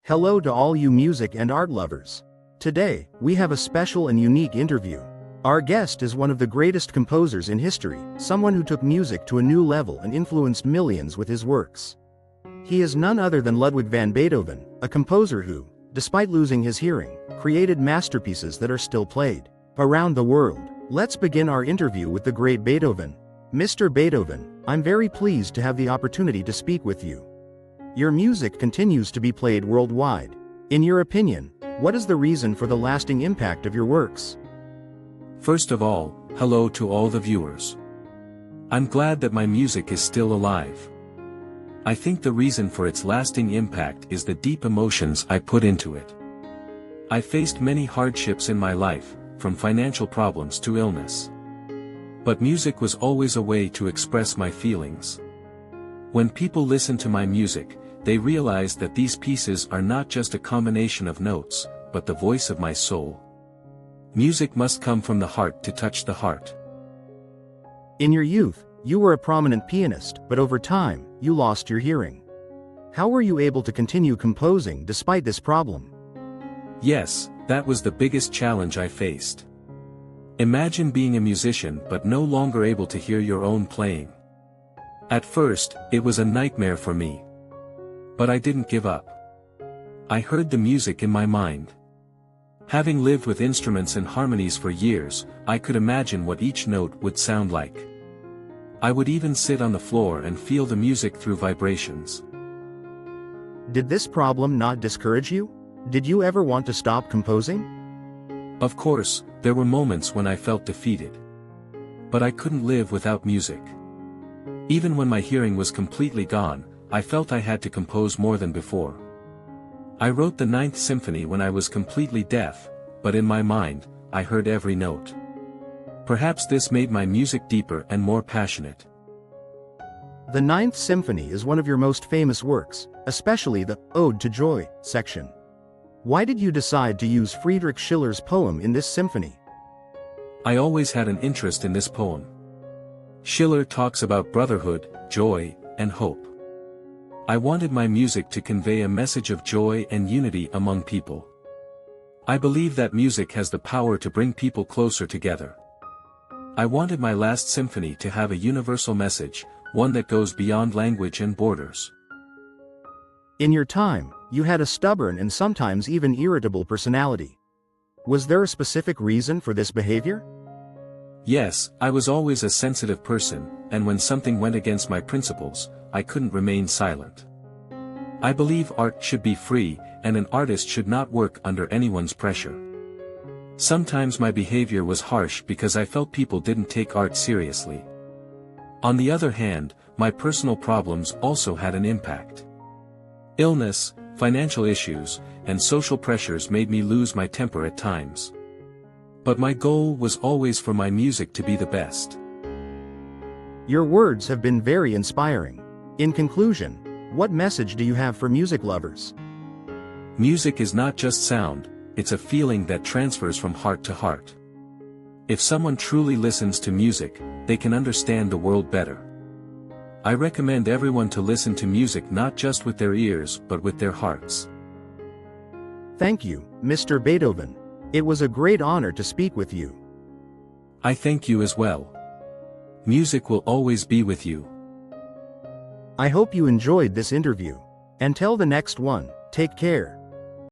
Hello to all you music and art lovers. Today, we have a special and unique interview. Our guest is one of the greatest composers in history, someone who took music to a new level and influenced millions with his works. He is none other than Ludwig van Beethoven, a composer who, despite losing his hearing, created masterpieces that are still played around the world. Let's begin our interview with the great Beethoven. Mr. Beethoven, I'm very pleased to have the opportunity to speak with you. Your music continues to be played worldwide. In your opinion, what is the reason for the lasting impact of your works? First of all, hello to all the viewers. I'm glad that my music is still alive. I think the reason for its lasting impact is the deep emotions I put into it. I faced many hardships in my life, from financial problems to illness. But music was always a way to express my feelings. When people listen to my music, they realize that these pieces are not just a combination of notes, but the voice of my soul. Music must come from the heart to touch the heart. In your youth, you were a prominent pianist, but over time, you lost your hearing. How were you able to continue composing despite this problem? Yes, that was the biggest challenge I faced. Imagine being a musician but no longer able to hear your own playing. At first, it was a nightmare for me. But I didn't give up. I heard the music in my mind. Having lived with instruments and harmonies for years, I could imagine what each note would sound like. I would even sit on the floor and feel the music through vibrations. Did this problem not discourage you? Did you ever want to stop composing? Of course, there were moments when I felt defeated. But I couldn't live without music. Even when my hearing was completely gone, I felt I had to compose more than before. I wrote the Ninth Symphony when I was completely deaf, but in my mind, I heard every note. Perhaps this made my music deeper and more passionate. The Ninth Symphony is one of your most famous works, especially the Ode to Joy section. Why did you decide to use Friedrich Schiller's poem in this symphony? I always had an interest in this poem. Schiller talks about brotherhood, joy, and hope. I wanted my music to convey a message of joy and unity among people. I believe that music has the power to bring people closer together. I wanted my last symphony to have a universal message, one that goes beyond language and borders. In your time, you had a stubborn and sometimes even irritable personality. Was there a specific reason for this behavior? Yes, I was always a sensitive person, and when something went against my principles, I couldn't remain silent. I believe art should be free, and an artist should not work under anyone's pressure. Sometimes my behavior was harsh because I felt people didn't take art seriously. On the other hand, my personal problems also had an impact. Illness, financial issues, and social pressures made me lose my temper at times. But my goal was always for my music to be the best. Your words have been very inspiring. In conclusion, what message do you have for music lovers? Music is not just sound, it's a feeling that transfers from heart to heart. If someone truly listens to music, they can understand the world better. I recommend everyone to listen to music not just with their ears but with their hearts. Thank you, Mr. Beethoven. It was a great honor to speak with you. I thank you as well. Music will always be with you. I hope you enjoyed this interview. Until the next one, take care.